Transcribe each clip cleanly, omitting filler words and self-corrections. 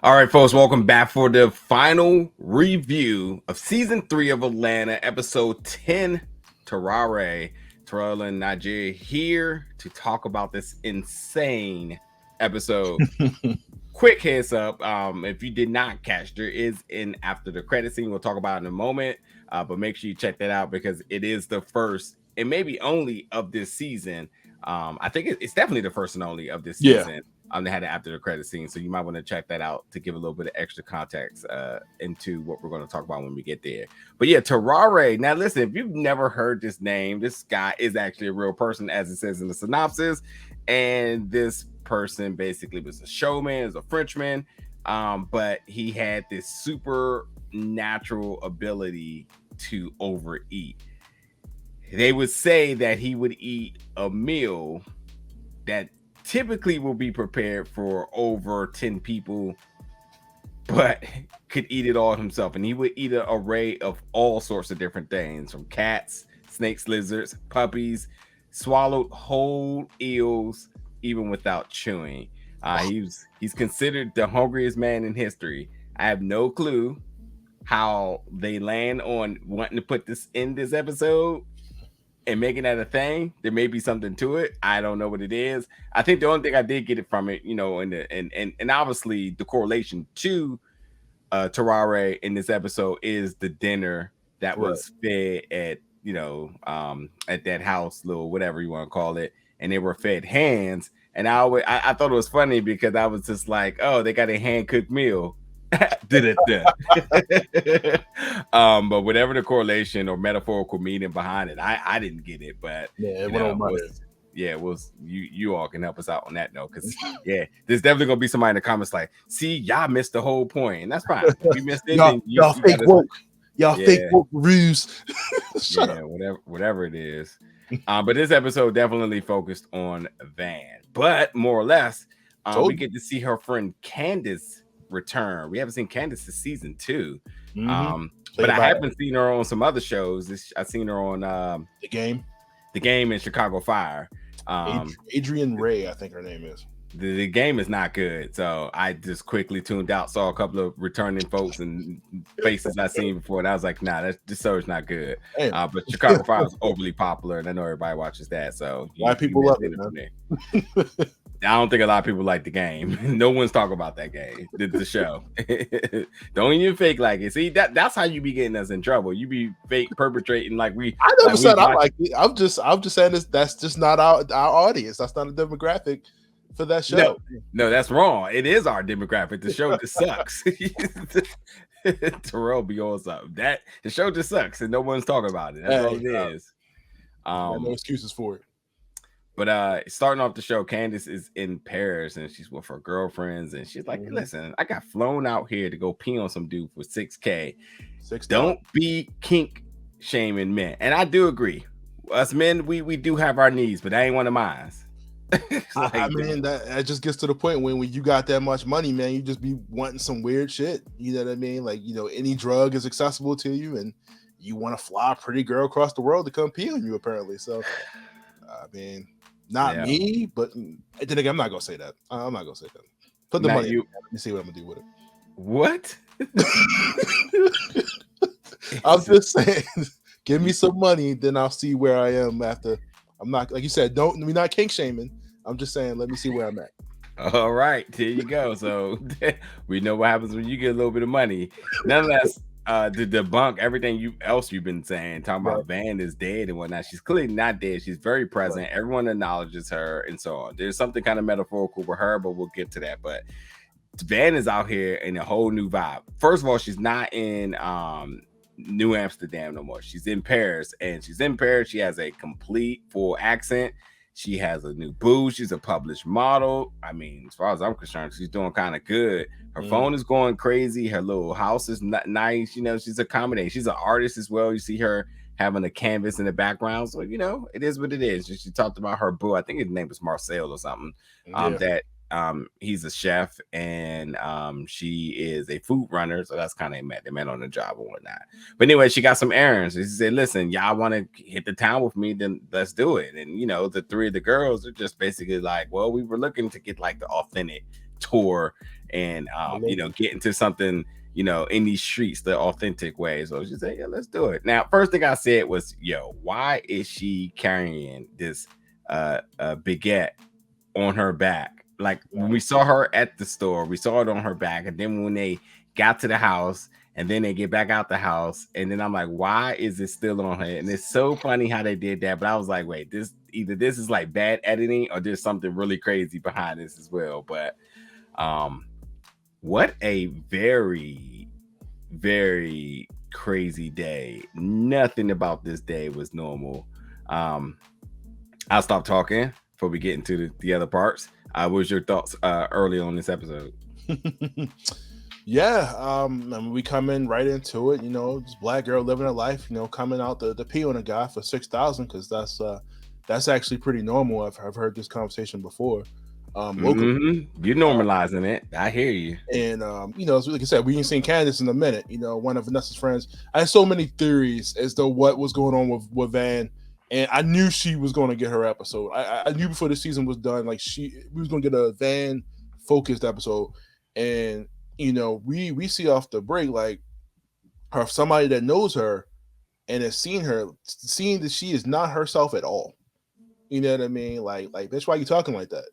All right, folks, welcome back for the final review of season 3 of Atlanta, episode 10, Tarrare. Terrell and Najee here to talk about this insane episode. Quick heads up, if you did not catch, there is an after the credit scene we'll talk about in a moment, but make sure you check that out because it is the first and maybe only of this season. I think it's definitely the first and only of this season. They had it after the credit scene, so you might want to check that out to give a little bit of extra context into what we're going to talk about when we get there. But yeah, Tarrare. Now, listen, if you've never heard this name, this guy is actually a real person, as it says in the synopsis, and this person basically was a showman, is a Frenchman, but he had this supernatural ability to overeat. They would say that he would eat a meal that typically will be prepared for over 10 people, but could eat it all himself. And he would eat an array of all sorts of different things, from cats, snakes, lizards, puppies, swallowed whole eels, even without chewing. He's considered the hungriest man in history. I have no clue how they land on wanting to put this in this episode and making that a thing. There may be something to it. I don't know what it is. I think the only thing I did get it from it, and obviously the correlation to Tarrare in this episode is the dinner that was fed at at that house, little whatever you want to call it, and they were fed hands. And I thought it was funny because I was just like, oh, they got a hand cooked meal. But whatever the correlation or metaphorical meaning behind it, I didn't get it. But it was you all can help us out on that note, because there's definitely gonna be somebody in the comments like, see, y'all missed the whole point, and that's fine. We missed it. y'all fake woke. Y'all fake woke ruse. whatever it is. But this episode definitely focused on Van, but more or less, we get to see her friend Candace return. We haven't seen Candace this season 2, but I haven't seen her on some other shows. I've seen her on the game in Chicago Fire. Adrian Ray, I think her name is. The game is not good, so I just quickly tuned out. Saw a couple of returning folks and faces I've seen before, and I was like, "Nah, this show's not good." But Chicago Fire is overly popular, and I know everybody watches that. So why people love it, man. I don't think a lot of people like the game. No one's talking about that game, the show. Don't even fake like it. See, that's how you be getting us in trouble. You be fake perpetrating like we. I never said I like it. I'm just saying that's just not our audience. That's not a demographic for that show. No, that's wrong. It is our demographic. The show just sucks. Terrell be on something. The show just sucks and no one's talking about it. That's all it is. No excuses for it. But starting off the show, Candace is in Paris and she's with her girlfriends, and she's like, listen, I got flown out here to go pee on some dude for $6K. Don't be kink shaming men. And I do agree. Us men, we do have our needs, but that ain't one of mine. Like, I mean, that just gets to the point when you got that much money, man, you just be wanting some weird shit. You know what I mean? Like, any drug is accessible to you, and you want to fly a pretty girl across the world to come pee on you, apparently. So, I mean, not me, but then again, I'm not gonna say that. I'm not gonna say that. Put the money. Let me see what I'm gonna do with it. What? I'm just saying, give me some money, then I'll see where I am after. I'm not, like you said, we're not kink shaming. I'm just saying, let me see where I'm at. All right, there you go. So we know what happens when you get a little bit of money. Nonetheless, to debunk everything else you've been saying, talking about Van is dead and whatnot. She's clearly not dead. She's very present. Everyone acknowledges her and so on. There's something kind of metaphorical with her, but we'll get to that. But Van is out here in a whole new vibe. First of all, she's not in New Amsterdam no more. She's in Paris, and she's in Paris. She has a complete full accent. She has a new boo. She's a published model. I mean, as far as I'm concerned, she's doing kind of good. Her phone is going crazy. Her little house is not nice. She's accommodating. She's an artist as well. You see her having a canvas in the background. So, it is what it is. She talked about her boo. I think his name was Marcel or something. That he's a chef, and she is a food runner, so that's kind of they met on the job or whatnot. But anyway, she got some errands. She said, listen, y'all want to hit the town with me, then let's do it. And the three of the girls are just basically like, well, we were looking to get like the authentic tour and get into something in these streets the authentic way. So she said, yeah, let's do it. Now, first thing I said was, yo, why is she carrying this baguette on her back? Like when we saw her at the store, we saw it on her back, and then when they got to the house and then they get back out the house, and then I'm like, why is it still on her? And it's so funny how they did that. But I was like, wait, this is like bad editing or there's something really crazy behind this as well. But what a very, very crazy day. Nothing about this day was normal. I'll stop talking before we get into the other parts. What was your thoughts early on this episode? Yeah, we come in right into it. This black girl living her life. Coming out the pee on a guy for $6,000 because that's actually pretty normal. I've heard this conversation before. You're normalizing it. I hear you. And like I said, we ain't seen Candace in a minute. One of Vanessa's friends. I had so many theories as to what was going on with Van, and I knew she was going to get her episode. I knew before the season was done, like we was going to get a Van focused episode, and we see off the break like somebody that knows her and has seen her, seeing that she is not herself at all. You know what I mean? Like bitch, why are you talking like that?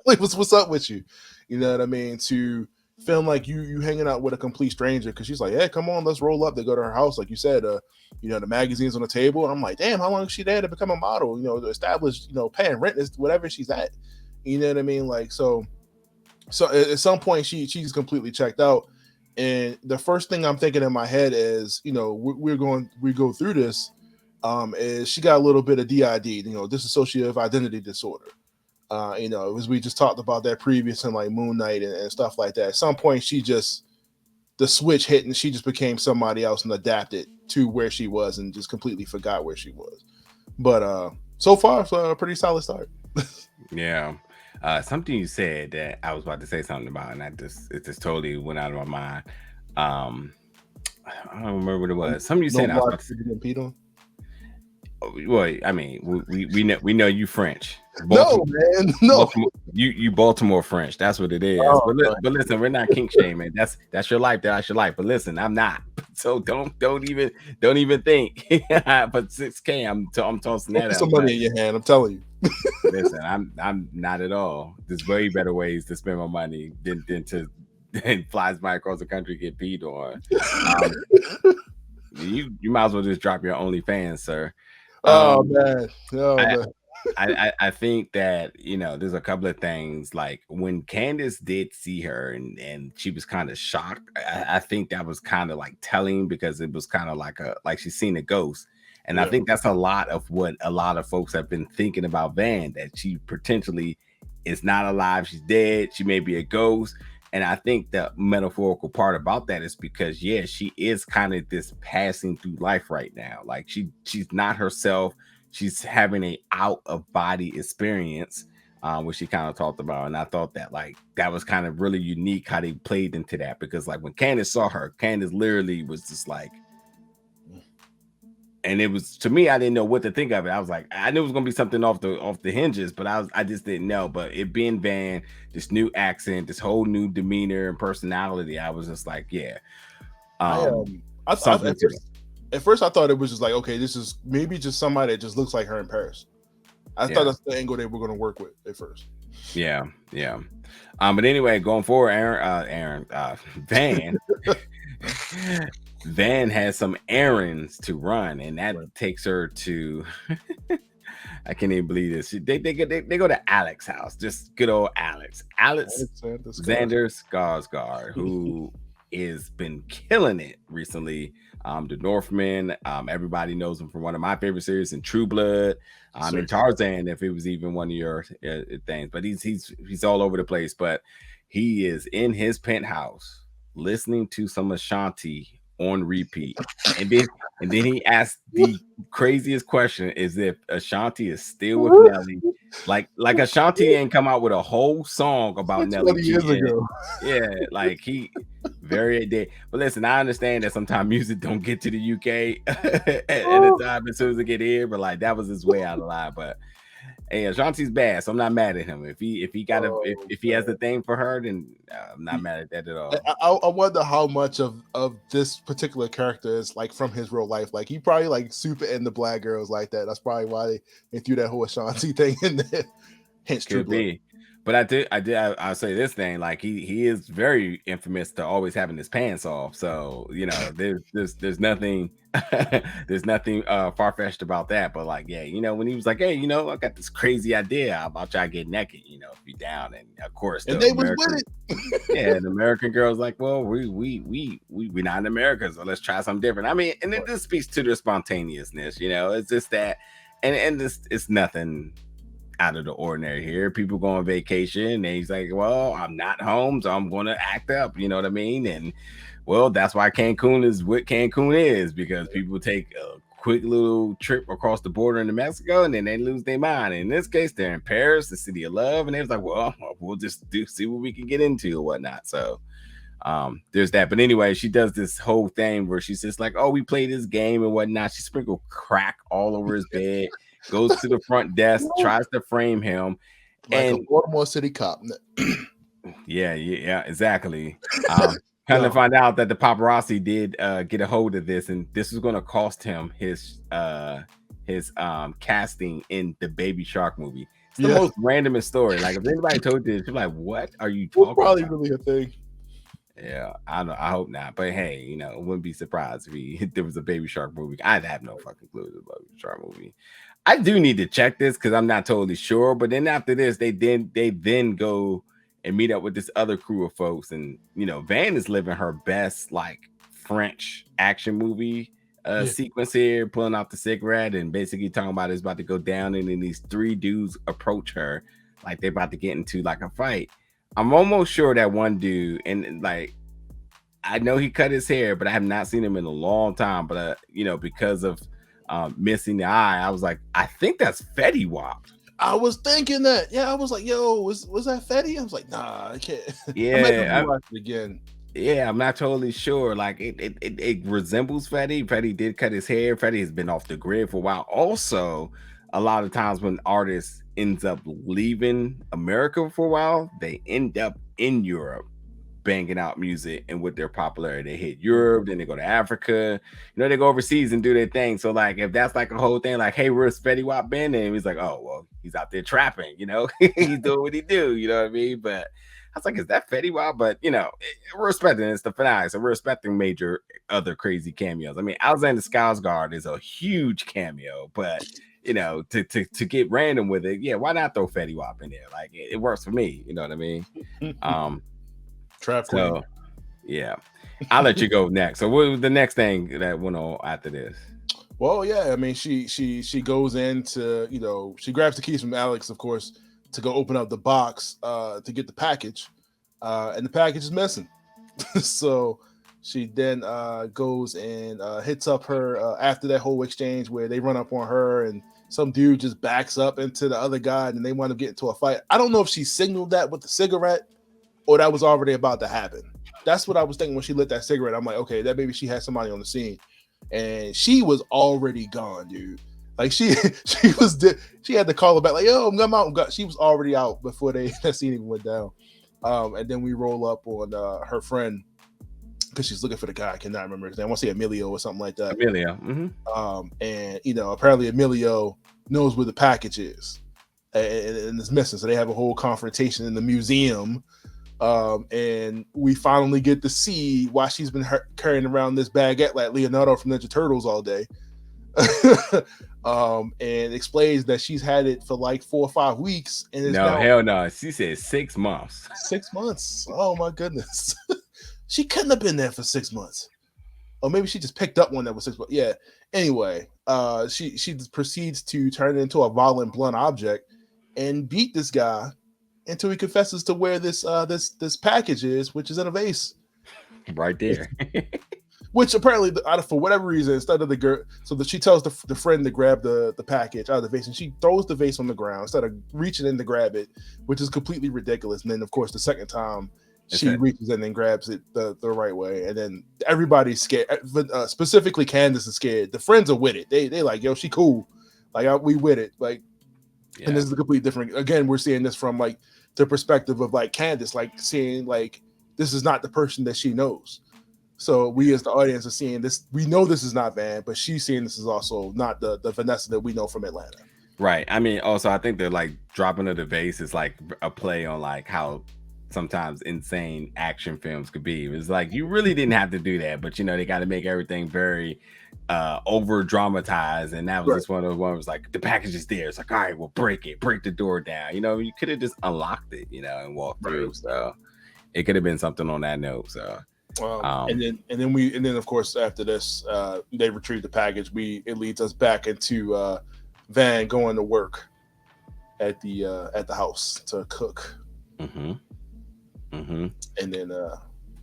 Like what's up with you? You know what I mean? To film like you hanging out with a complete stranger because she's like, hey, come on, let's roll up. They go to her house, like you said. The magazine's on the table. And I'm like, damn, how long is she there to become a model? To establish, paying rent is whatever she's at. You know what I mean? Like so at some point she's completely checked out. And the first thing I'm thinking in my head is, we go through this, is she got a little bit of DID, dissociative identity disorder. As we just talked about that previous in like Moon Knight and stuff like that. At some point, the switch hit and she just became somebody else and adapted to where she was and just completely forgot where she was. But so far, it's a pretty solid start. Yeah. Something you said that I was about to say something about, and it just totally went out of my mind. I don't remember what it was. Something you said. I was about to say. Well, I mean, we know you French. Baltimore, no, man, no. You Baltimore French. That's what it is. Oh, but listen, we're not kink shaming. That's your life. That's your life. But listen, I'm not. So don't even think. But $6K, I'm tossing that out. Some money in your hand. I'm telling you. Listen, I'm not at all. There's way better ways to spend my money than to fly somebody across the country get peed on. You might as well just drop your OnlyFans, sir. Man. I think that there's a couple of things. Like when Candace did see her and she was kind of shocked, I think that was kind of like telling, because it was kind of like she's seen a ghost. And I think that's a lot of what a lot of folks have been thinking about Van, that she potentially is not alive, she's dead, she may be a ghost. And I think the metaphorical part about that is because, she is kind of this passing through life right now. Like she's not herself. She's having a out of body experience, which she kind of talked about. And I thought that that was kind of really unique how they played into that, because like when Candace saw her, Candace literally was just like, and it was, to me, I didn't know what to think of it. I was like, I knew it was gonna be something off the hinges, but I just didn't know. But it being Van, this new accent, this whole new demeanor and personality, I was just like, yeah. At first I thought it was just like, okay, this is maybe just somebody that just looks like her in Paris. I thought that's the angle they were going to work with at first. Yeah. But anyway, going forward, Van. Van has some errands to run, and that takes her to. I can't even believe this. They go to Alex's house, just good old Alex Xander Skarsgård, who has been killing it recently. The Northman. Everybody knows him from one of my favorite series in True Blood. In Tarzan, if it was even one of your things, but he's all over the place. But he is in his penthouse listening to some Ashanti on repeat, and then he asked the craziest question: is if Ashanti is still with Nelly? Like Ashanti ain't come out with a whole song about Nelly 20 years ago. Yeah, like he very dead. But listen, I understand that sometimes music don't get to the UK at a time as soon as it get here, but like that was his way out of line. But Hey, Ashanti's bad, so I'm not mad at him. If he got if he has a thing for her, then I'm not mad at that at all. I wonder how much of this particular character is like from his real life. Like he probably like super into black girls like that. That's probably why they threw that whole Ashanti thing in there. Hence Could be. But I'll say this thing, like he is very infamous to always having his pants off. So, there's nothing there's nothing far-fetched about that. But like, yeah, when he was like, hey, I got this crazy idea. How about y'all get naked, if you down? And of course and they was with it. Yeah, the American girl's like, well, we're not in America, so let's try something different. I mean, and it just speaks to their spontaneousness, it's just that and this it's nothing out of the ordinary here. People go on vacation and he's like, well, I'm not home, so I'm going to act up. You know what I mean? And well, that's why Cancun is what Cancun is, because people take a quick little trip across the border into Mexico and then they lose their mind. And in this case, they're in Paris, the city of love. And they was like, well, we'll just see what we can get into or whatnot. So there's that. But anyway, she does this whole thing where she's just like, oh, we play this game and whatnot. She sprinkled crack all over his bed. Goes to the front desk, tries to frame him, like a Baltimore City cop. Yeah, exactly. Kind of find out that the paparazzi did get a hold of this, and this is going to cost him his casting in the Baby Shark movie. It's the most randomest story. Like if anybody told this, you're like, "What are you talking probably about?" Really a thing. Yeah, I don't. I hope not. But hey, wouldn't be surprised if there was a Baby Shark movie. I'd have no fucking clue about Baby Shark movie. I do need to check this because I'm not totally sure. But then after this, they then go and meet up with this other crew of folks, and Van is living her best like French action movie sequence here, pulling out the cigarette and basically talking about it's about to go down, and then these three dudes approach her like they're about to get into like a fight. I'm almost sure that one dude, and like I know he cut his hair, but I have not seen him in a long time. But because of missing the eye, I was like, I think that's Fetty Wap. I was thinking that. Yeah, I was like, yo, was that Fetty? I was like, nah, I can't. Yeah, watch it again. Yeah, I'm not totally sure. Like it resembles Fetty. Fetty did cut his hair. Fetty has been off the grid for a while. Also, a lot of times when artists ends up leaving America for a while, they end up in Europe banging out music, and with their popularity, they hit Europe, then they go to Africa, they go overseas and do their thing. So like if that's like a whole thing, like, hey, we're a Fetty Wap band, and he's like, oh well, he's out there trapping, he's doing what he do, you know what I mean? But I was like, is that Fetty Wap? But we're respecting it's the finale, so we're respecting major other crazy cameos. I mean, Alexander Skarsgård is a huge cameo, but to get random with it, yeah, why not throw Fetty Wap in there? Like it works for me, you know what I mean? Trap queen. So, yeah, I'll let you go next. So, what was the next thing that went on after this? Well, yeah, I mean, she goes into she grabs the keys from Alex, of course, to go open up the box to get the package, and the package is missing. So she then goes and hits up her after that whole exchange where they run up on her and some dude just backs up into the other guy and they wind up getting into a fight. I don't know if she signaled that with the cigarette or that was already about to happen. That's what I was thinking when she lit that cigarette. I'm like, okay, that maybe she had somebody on the scene, and she was already gone, dude. Like she had to call her back, like, yo, I'm out. She was already out before that scene even went down. And then we roll up on her friend because she's looking for the guy. I cannot remember his name. I want to say Emilio or something like that. Emilio. Mm-hmm. And apparently Emilio knows where the package is, and it's missing. So they have a whole confrontation in the museum. And we finally get to see why she's been carrying around this baguette like Leonardo from Ninja Turtles all day. And explains that she's had it for like 4 or 5 weeks. And hell no. She said 6 months. 6 months. Oh my goodness. She couldn't have been there for 6 months. Or maybe she just picked up one that was 6 months. Yeah. Anyway, she proceeds to turn it into a violent blunt object and beat this guy until he confesses to where this package is, which is in a vase. Right there. Which apparently, for whatever reason, instead of the girl, she tells the friend to grab the package out of the vase, and she throws the vase on the ground instead of reaching in to grab it, which is completely ridiculous. And then, of course, the second time she reaches in and grabs it the right way, and then everybody's scared. Specifically, Candace is scared. The friends are with it. They like, yo, she cool. Like we with it. Like And this is a completely different. Again, we're seeing this from like the perspective of like Candace, like seeing like this is not the person that she knows. So we as the audience are seeing this. We know this is not Van, but she's seeing this is also not the Vanessa that we know from Atlanta. Right. I mean, also, I think they're like dropping of the vase is like a play on like how sometimes insane action films could be. It's like you really didn't have to do that, but you know, they got to make everything very over dramatized. And that was just one of the ones like the package is there. It's like, all right, well, break the door down. You know, you could have just unlocked it, you know, and walked through. So it could have been something on that note. So and then of course after this, they retrieve the package. It leads us back into Van going to work at the house to cook. And then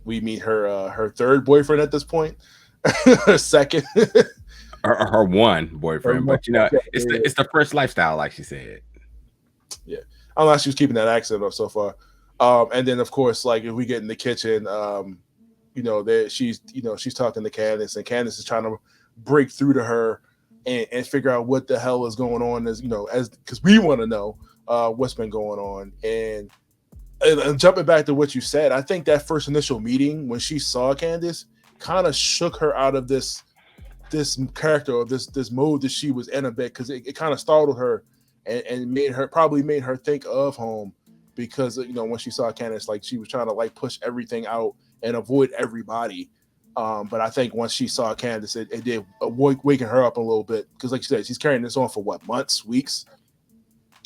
we meet her third boyfriend at this point. Her second, her one boyfriend, but you know, it's the first lifestyle, like she said. Yeah, I don't know if she was keeping that accent up so far. And then of course, like if we get in the kitchen, you know, she's talking to Candace, and Candace is trying to break through to her and figure out what the hell is going on, because we want to know what's been going on. And jumping back to what you said, I think that first initial meeting when she saw Candace kind of shook her out of this character or this mode that she was in a bit, because it kind of startled her and made her think of home, because you know, when she saw Candace, like she was trying to like push everything out and avoid everybody. But I think once she saw Candace, it did waken her up a little bit, because like you said, she's carrying this on for what, months, weeks.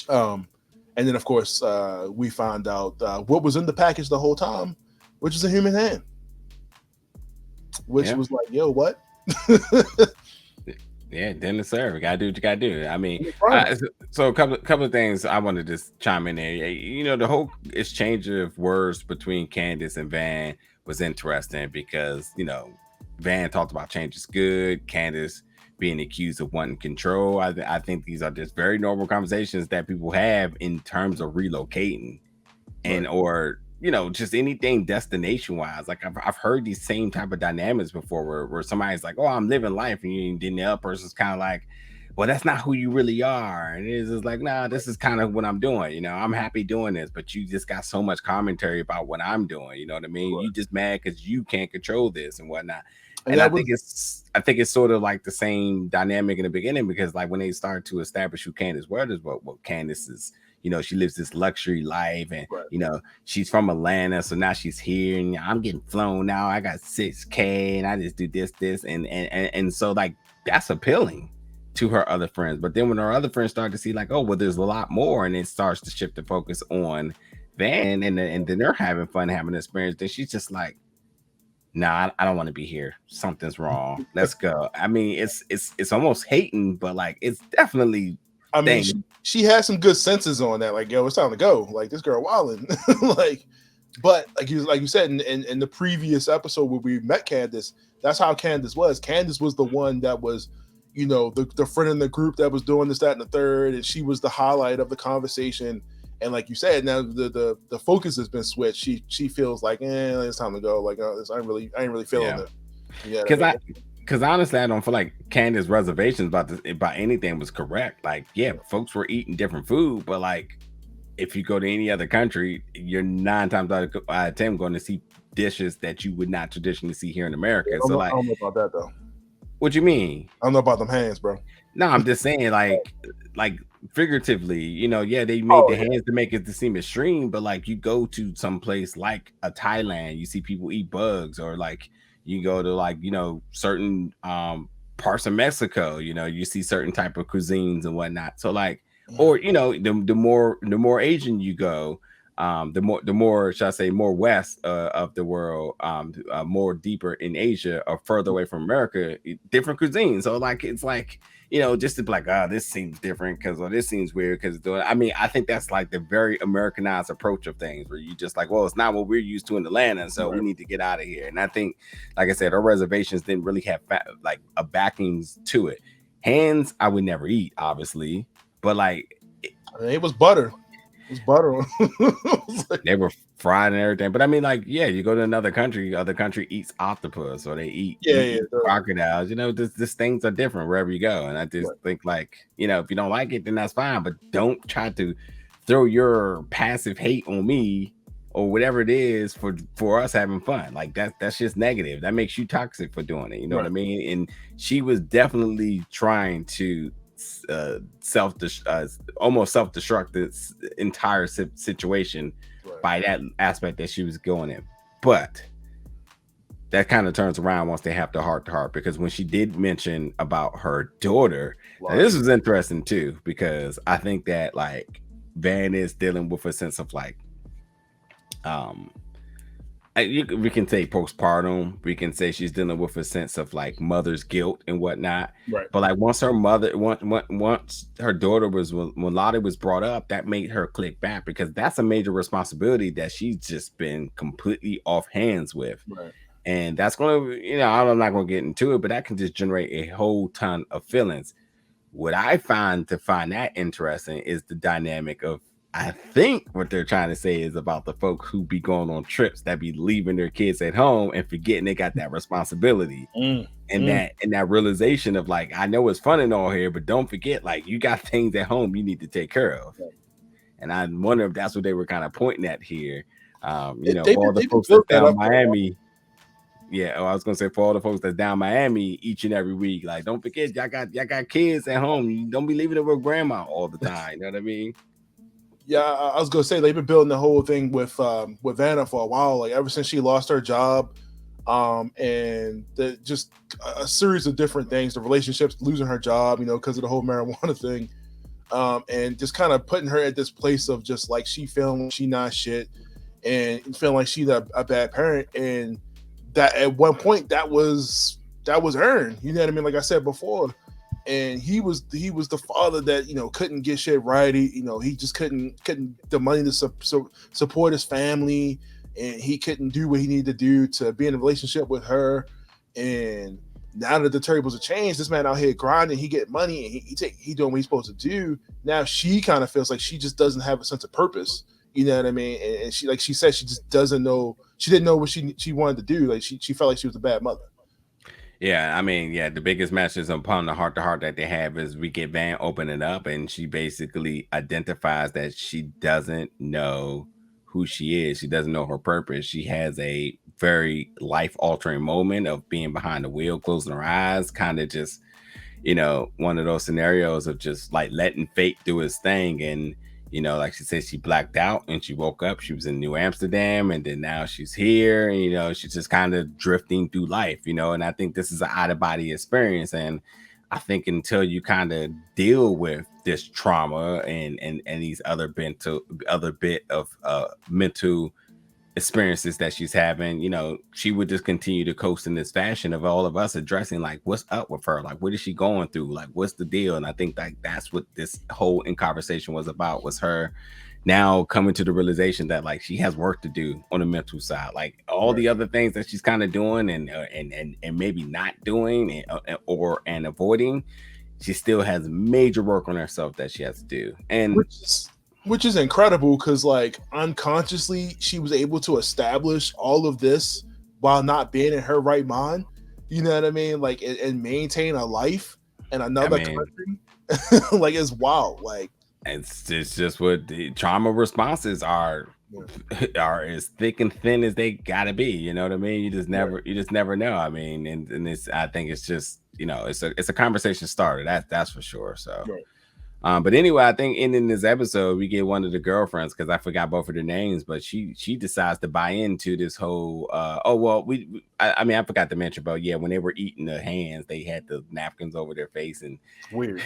And then of course we found out what was in the package the whole time, which is a human hand, which was like, yo, what? Yeah, dinner serve. You gotta do what you gotta do. I mean, so a couple of things I want to just chime in there. You know, the whole exchange of words between Candace and Van was interesting, because you know, Van talked about change is good. Candace being accused of wanting control. I think these are just very normal conversations that people have in terms of relocating, and or you know, just anything destination wise. Like I've heard these same type of dynamics before, where somebody's like, "Oh, I'm living life," and then the other person's kind of like, "Well, that's not who you really are," and it's just like, "Nah, this is kind of what I'm doing. You know, I'm happy doing this, but you just got so much commentary about what I'm doing. You know what I mean? You just mad because you can't control this and whatnot." And I think it's sort of like the same dynamic in the beginning, because like when they start to establish who Candace was, what Candace is. You know, she lives this luxury life, and you know, she's from Atlanta, so now she's here, and I'm getting flown now. I got $6K, and I just do this, and so like that's appealing to her other friends. But then when her other friends start to see like, oh, well, there's a lot more, and it starts to shift the focus on Van, and then they're having fun, having an experience. Then she's just like, nah, I don't want to be here. Something's wrong. Let's go. I mean, it's almost hating, but like it's definitely. I mean, she has some good senses on that. Like, yo, it's time to go. Like, this girl wilding. Like, but like you said in the previous episode where we met Candace, that's how Candace was. Candace was the one that was, you know, the friend in the group that was doing this, that, and the third, and she was the highlight of the conversation. And like you said, now the focus has been switched. She feels like, it's time to go. Like, I ain't really feeling it. Yeah, because honestly, I don't feel like Candace's reservations about anything was correct. Like, yeah, folks were eating different food, but like, if you go to any other country, you're 9 times out of 10 going to see dishes that you would not traditionally see here in America. I don't know about that though. What you mean? I don't know about them hands, bro. No, I'm just saying, like figuratively, you know, yeah, they made the hands to make it to seem extreme, but like you go to some place like a Thailand, you see people eat bugs, or like you go to like, you know, certain parts of Mexico, you know, you see certain type of cuisines and whatnot. So like, or you know, the more Asian you go, the more should I say more west of the world, more deeper in Asia or further away from America, different cuisines. So like it's like, you know, just to be like, this seems different because this seems weird because I mean, I think that's like the very Americanized approach of things, where you just like, well, it's not what we're used to in Atlanta, so we need to get out of here. And I think, like I said, our reservations didn't really have like a backings to it. Hands, I would never eat, obviously, but like it was butter. was butter on. They were fried and everything. But I mean, like, yeah, you go to another country, other country eats octopus or they eat crocodiles. You know, this things are different wherever you go. And I just think, like, you know, if you don't like it, then that's fine. But don't try to throw your passive hate on me or whatever it is for us having fun. Like that's just negative. That makes you toxic for doing it. You know what I mean? And she was definitely trying to almost self-destruct this entire situation by that aspect that she was going in. But that kind of turns around once they have the heart to heart, because when she did mention about her daughter, and this was interesting too, because I think that like Van is dealing with a sense of like we can say postpartum, we can say she's dealing with a sense of like mother's guilt and whatnot, but like once her daughter was, when Lottie was brought up, that made her click back, because that's a major responsibility that she's just been completely off hands with, and that's going to, you know, I'm not going to get into it, but that can just generate a whole ton of feelings. What I find that interesting is the dynamic of, I think what they're trying to say is about the folks who be going on trips that be leaving their kids at home and forgetting they got that responsibility, and that realization of like, I know it's fun and all here, but don't forget, like, you got things at home you need to take care of. And I wonder if that's what they were kind of pointing at here. You know, all the folks that's down Miami. Yeah, I was gonna say, for all the folks that's down Miami each and every week, like, don't forget, y'all got kids at home. You don't be leaving it with grandma all the time. You know what I mean? Yeah, I was gonna say they've been building the whole thing with Vanna for a while, like ever since she lost her job, and just a series of different things, the relationships, losing her job, you know, because of the whole marijuana thing, and just kind of putting her at this place of just like she feeling she not shit and feeling like she's a bad parent, and that at one point that was earned, you know what I mean? Like I said before. And he was the father that, you know, couldn't get shit right. You know, he just couldn't the money to support his family, and he couldn't do what he needed to do to be in a relationship with her. And now that the tables have changed, this man out here grinding, he get money, and he doing what he's supposed to do. Now she kind of feels like she just doesn't have a sense of purpose. You know what I mean? And she, like she said, she just doesn't know. She didn't know what she wanted to do. Like she felt like she was a bad mother. Yeah, I mean, yeah, the biggest message upon the heart to heart that they have is we get Van opening up, and she basically identifies that she doesn't know who she is. She doesn't know her purpose. She has a very life altering moment of being behind the wheel, closing her eyes, kind of just, you know, one of those scenarios of just like letting fate do its thing. And you know, like she said, she blacked out and she woke up. She was in New Amsterdam, and then now she's here. And, you know, she's just kind of drifting through life, you know. And I think this is an out of body experience. And I think until you kind of deal with this trauma and these other bit of mental experiences that she's having, you know, she would just continue to coast in this fashion of all of us addressing like, what's up with her, like what is she going through, like what's the deal. And I think like that's what this whole in conversation was about, was her now coming to the realization that like she has work to do on the mental side, like all the other things that she's kind of doing and maybe not doing and avoiding. She still has major work on herself that she has to do. And which is incredible, because like unconsciously she was able to establish all of this while not being in her right mind. You know what I mean? Like, and maintain a life in another country. Like, it's wild. Like, it's just what the trauma responses are as thick and thin as they gotta be. You know what I mean? You just never know. I mean, and it's, I think it's just, you know, it's a conversation starter. That's for sure. So. But anyway, I think in this episode we get one of the girlfriends, because I forgot both of their names, but she decides to buy into this whole I mean, I forgot to mention about, yeah, when they were eating the hands, they had the napkins over their face, and weird.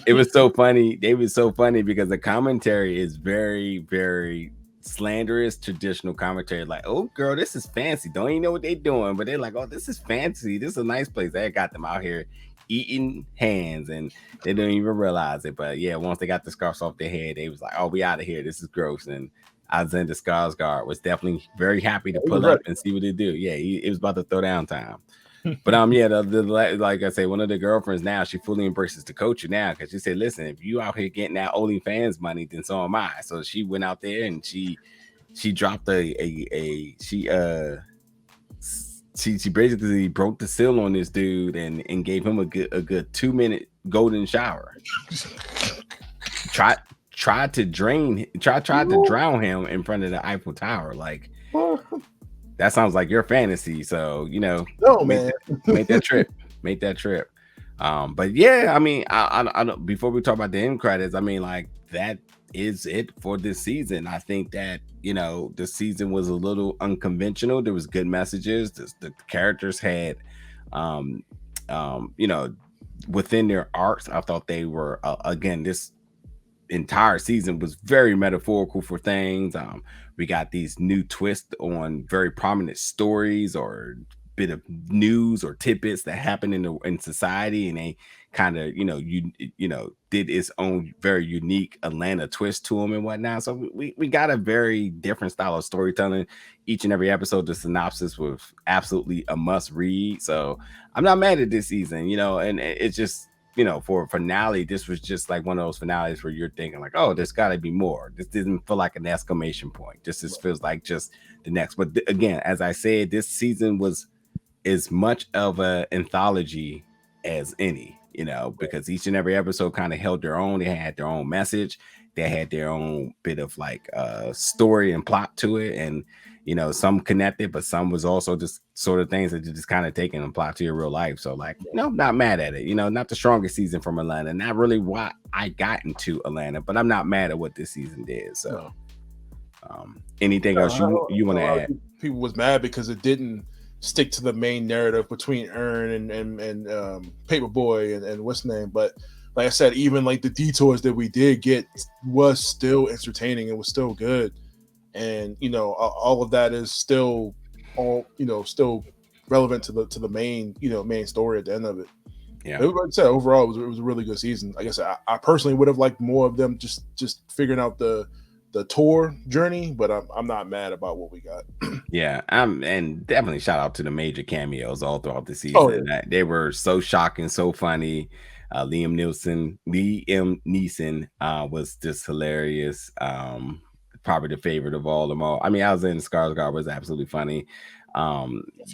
It was so funny. They were so funny because the commentary is very, very slanderous traditional commentary, like, oh girl, this is fancy, don't even know what they're doing, but they're like, oh, this is fancy, this is a nice place. They got them out here eating hands and they don't even realize it. But yeah, once they got the scarves off their head, they was like, oh, we out of here, this is gross. And Alexander Skarsgård was definitely very happy to pull up and see what they do. Yeah, it was about to throw down time. But yeah, like I say, one of the girlfriends now, she fully embraces the culture now because she said, "Listen, if you out here getting that OnlyFans money, then so am I." So she went out there and she dropped she basically broke the seal on this dude and gave him a good 2-minute golden shower. tried to drown him in front of the Eiffel Tower. Like, that sounds like your fantasy. So, no, man, make that trip. Make that trip. But yeah, I mean, I don't, before we talk about the end credits, I mean, like, that is it for this season. I think that, the season was a little unconventional. There was good messages. The characters had, um, within their arcs, I thought they were, again, this entire season was very metaphorical for things. We got these new twists on very prominent stories or bit of news or tidbits that happen in society, and they kind of did its own very unique Atlanta twist to them and whatnot. So we got a very different style of storytelling each and every episode. The synopsis was absolutely a must read. So I'm not mad at this season, and it's just, for a finale, this was just like one of those finales where you're thinking like, oh, there's got to be more. This didn't feel like an exclamation point. This just feels like just the next. But again, as I said, this season was as much of an anthology as any, because each and every episode kind of held their own. They had their own message. They had their own bit of like story and plot to it. And some connected, but some was also just sort of things that you just kind of taking and apply to your real life. So like, not mad at it. Not the strongest season from Atlanta. Not really why I got into Atlanta, but I'm not mad at what this season did. So anything else you want to add? People was mad because it didn't stick to the main narrative between Earn and Paperboy and what's his name. But like I said, even like the detours that we did get was still entertaining. It was still good. And all of that is still still relevant to the main main story at the end of it. Yeah, like I said, overall it was a really good season. I guess I personally would have liked more of them just figuring out the tour journey, but I'm not mad about what we got. Yeah, and definitely shout out to the major cameos all throughout the season. They were so shocking, so funny. Liam Neeson was just hilarious. Probably the favorite of all them all. I mean, Alexander Skarsgård was absolutely funny.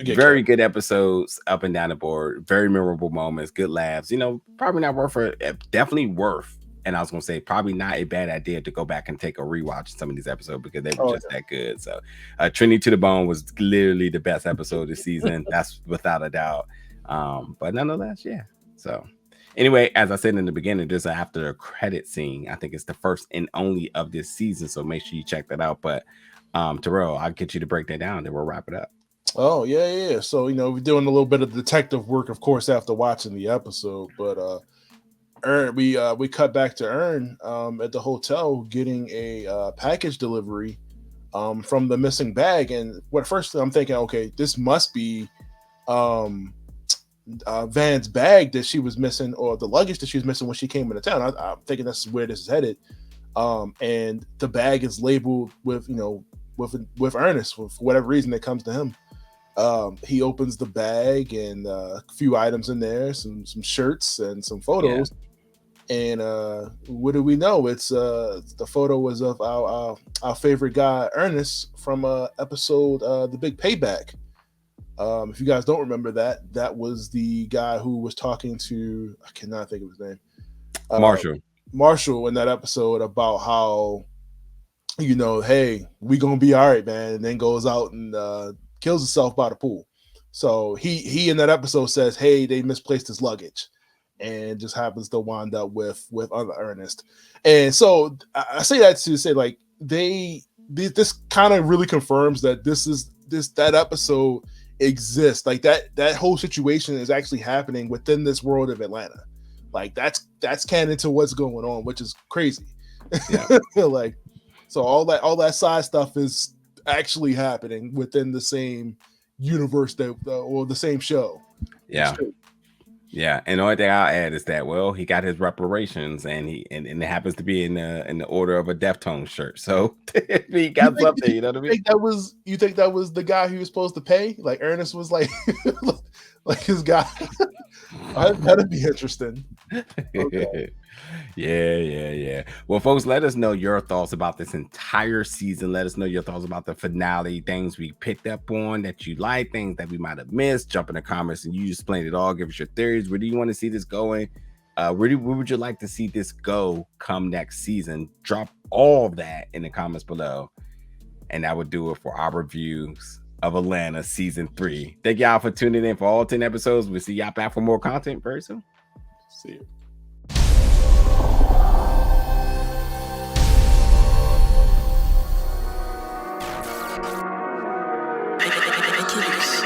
Very good episodes up and down the board. Very memorable moments, good laughs. Probably not worth it. Definitely worth. And I was gonna say probably not a bad idea to go back and take a rewatch of some of these episodes because they were just that good. So Trinity to the Bone was literally the best episode this season. That's without a doubt. But nonetheless, yeah. So anyway, as I said in the beginning, there's an after the credit scene. I think it's the first and only of this season, so make sure you check that out. But Terrell, I'll get you to break that down, then we'll wrap it up. Oh yeah. So we're doing a little bit of detective work, of course, after watching the episode. But Earn, we cut back to Earn at the hotel getting a package delivery from the missing bag. And what first I'm thinking, okay, this must be Van's bag that she was missing, or the luggage that she was missing when she came into town. I'm thinking that's where this is headed. And the bag is labeled with Ernest for whatever reason that comes to him. He opens the bag and a few items in there, some shirts and some photos. Yeah. And what do we know? It's the photo was of our favorite guy Ernest from episode The Big Payback. If you guys don't remember that was the guy who was talking to, I cannot think of his name, Marshall in that episode about how hey, we gonna be all right, man, and then goes out and kills himself by the pool. So he in that episode says, hey, they misplaced his luggage, and just happens to wind up with other Ernest. And so I say that to say, like, this kind of really confirms that that episode exists. Like that whole situation is actually happening within this world of Atlanta. Like that's canon to what's going on, which is crazy. Yeah. Like, so all that side stuff is actually happening within the same universe or the same show. Yeah. Yeah, and the only thing I'll add is that, well, he got his reparations, and it happens to be in the order of a Deftones shirt. So he got something, you know what I mean? You think that was the guy who was supposed to pay? Like Ernest was like, Like his guy. That'd be interesting. Okay. Yeah. Well, folks, let us know your thoughts about this entire season. Let us know your thoughts about the finale, things we picked up on that you like, things that we might have missed. Jump in the comments and you explain it all. Give us your theories. Where do you want to see this going? Where would you like to see this go come next season? Drop all of that in the comments below. And that would do it for our reviews of Atlanta season 3. Thank y'all for tuning in for all 10 episodes. We'll see y'all back for more content very soon. See you. Erratic.